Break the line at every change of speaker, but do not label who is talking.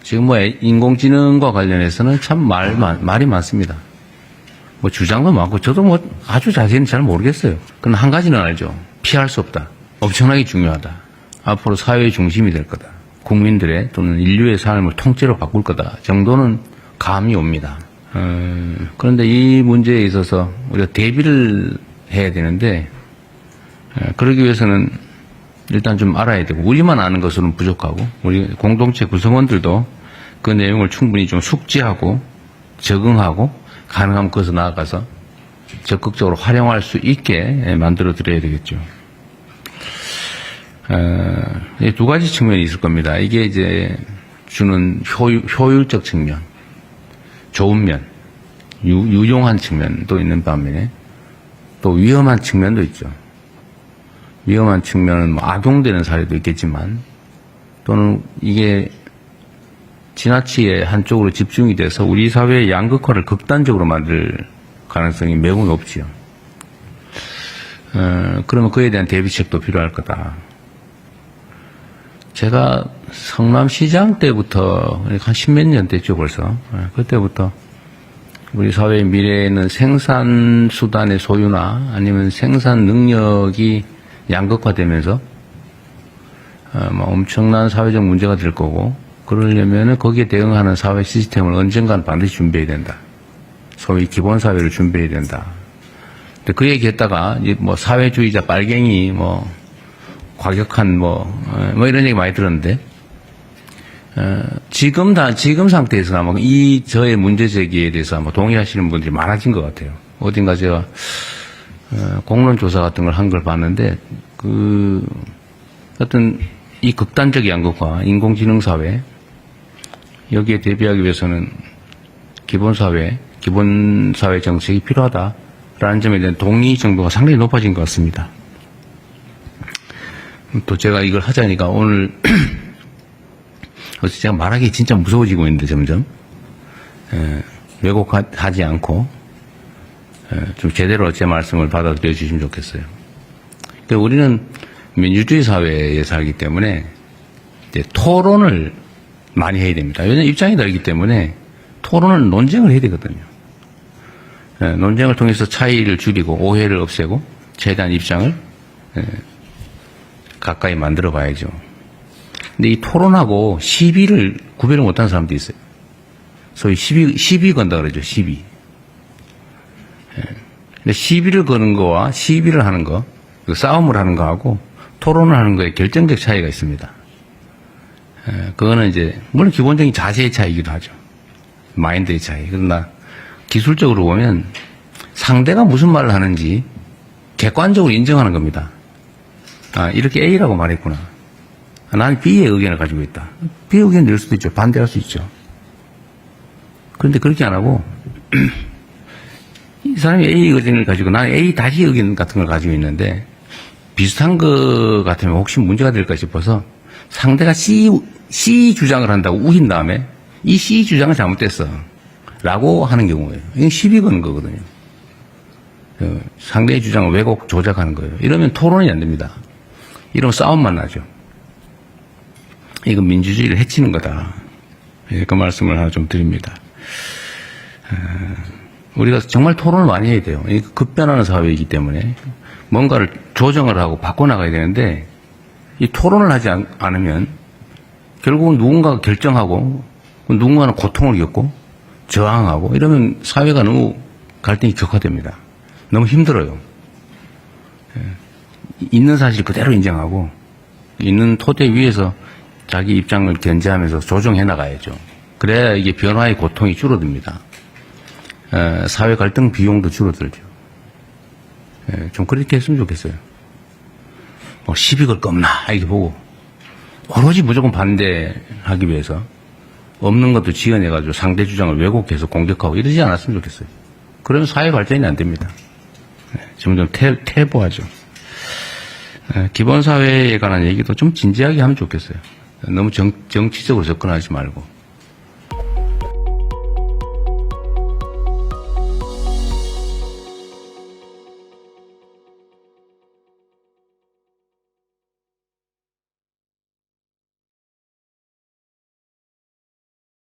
지금 뭐 인공지능과 관련해서는 참 말이 많습니다. 뭐 주장도 많고 저도 뭐 아주 자세히는 잘 모르겠어요. 그러나 한 가지는 알죠. 피할 수 없다. 엄청나게 중요하다. 앞으로 사회의 중심이 될 거다. 국민들의 또는 인류의 삶을 통째로 바꿀 거다 정도는 감이 옵니다. 그런데 이 문제에 있어서 우리가 대비를 해야 되는데 그러기 위해서는 일단 좀 알아야 되고 우리만 아는 것으로는 부족하고 우리 공동체 구성원들도 그 내용을 충분히 좀 숙지하고 적응하고 가능하면 그것을 나아가서 적극적으로 활용할 수 있게 만들어 드려야 되겠죠. 두 가지 측면이 있을 겁니다. 이게 이제 주는 효율적 측면, 좋은 면, 유용한 측면도 있는 반면에 또 위험한 측면도 있죠. 위험한 측면은 뭐 악용되는 사례도 있겠지만 또는 이게 지나치게 한쪽으로 집중이 돼서 우리 사회의 양극화를 극단적으로 만들 가능성이 매우 높지요. 그러면 그에 대한 대비책도 필요할 거다. 제가 성남시장 때부터 한 십몇 년 됐죠 벌써. 그때부터 우리 사회의 미래에는 생산 수단의 소유나 아니면 생산 능력이 양극화되면서 엄청난 사회적 문제가 될 거고 그러려면 거기에 대응하는 사회 시스템을 언젠간 반드시 준비해야 된다. 소위 기본 사회를 준비해야 된다. 근데 그 얘기했다가 뭐 사회주의자 빨갱이 과격한 이런 얘기 많이 들었는데 지금 상태에서 아마 저의 문제 제기에 대해서 아마 동의하시는 분들이 많아진 것 같아요. 어딘가 제가 공론 조사 같은 걸 한 걸 봤는데 어떤 이 극단적 양극화, 인공지능 사회 여기에 대비하기 위해서는 기본 사회 정책이 필요하다라는 점에 대한 동의 정도가 상당히 높아진 것 같습니다. 또 제가 이걸 하자니까 오늘 제가 말하기 진짜 무서워지고 있는데 점점 왜곡하지 않고 좀 제대로 제 말씀을 받아들여 주시면 좋겠어요. 그러니까 우리는 민주주의 사회에 살기 때문에 이제 토론을 많이 해야 됩니다. 왜냐하면 입장이 다르기 때문에 토론은 논쟁을 해야 되거든요. 논쟁을 통해서 차이를 줄이고 오해를 없애고 최대한 입장을 가까이 만들어 봐야죠. 근데 이 토론하고 시비를 구별을 못하는 사람도 있어요. 소위 시비 건다 그러죠. 시비. 근데 시비를 거는 거와 시비를 하는 거, 싸움을 하는 거하고 토론을 하는 거에 결정적 차이가 있습니다. 그거는 이제 물론 기본적인 자세의 차이이기도 하죠. 마인드의 차이. 그러나 기술적으로 보면 상대가 무슨 말을 하는지 객관적으로 인정하는 겁니다. 이렇게 A라고 말했구나. 나는 B의 의견을 가지고 있다. B의 의견을 낼 수도 있죠. 반대할 수 있죠. 그런데 그렇게 안 하고 이 사람이 A 의견을 가지고 나는 A 다시 의견 같은 걸 가지고 있는데 비슷한 거 같으면 혹시 문제가 될까 싶어서 상대가 C 주장을 한다고 우긴 다음에 이 C 주장은 잘못됐어 라고 하는 경우예요. 이건 시비 거는 거거든요. 상대의 주장을 왜곡 조작하는 거예요. 이러면 토론이 안 됩니다. 이러면 싸움만 나죠. 이건 민주주의를 해치는 거다. 그 말씀을 하나 좀 드립니다. 우리가 정말 토론을 많이 해야 돼요. 급변하는 사회이기 때문에 뭔가를 조정을 하고 바꿔나가야 되는데 이 토론을 하지 않으면 결국은 누군가가 결정하고 누군가는 고통을 겪고 저항하고 이러면 사회가 너무 갈등이 격화됩니다. 너무 힘들어요. 있는 사실 그대로 인정하고 있는 토대 위에서 자기 입장을 견제하면서 조정해 나가야죠. 그래야 이게 변화의 고통이 줄어듭니다. 사회 갈등 비용도 줄어들죠. 좀 그렇게 했으면 좋겠어요. 시비 걸 거 없나 이렇게 보고 오로지 무조건 반대하기 위해서 없는 것도 지어내가지고 상대 주장을 왜곡해서 공격하고 이러지 않았으면 좋겠어요. 그러면 사회 발전이 안 됩니다. 점점 퇴보하죠. 기본 사회에 관한 얘기도 좀 진지하게 하면 좋겠어요. 너무 정치적으로 접근하지 말고.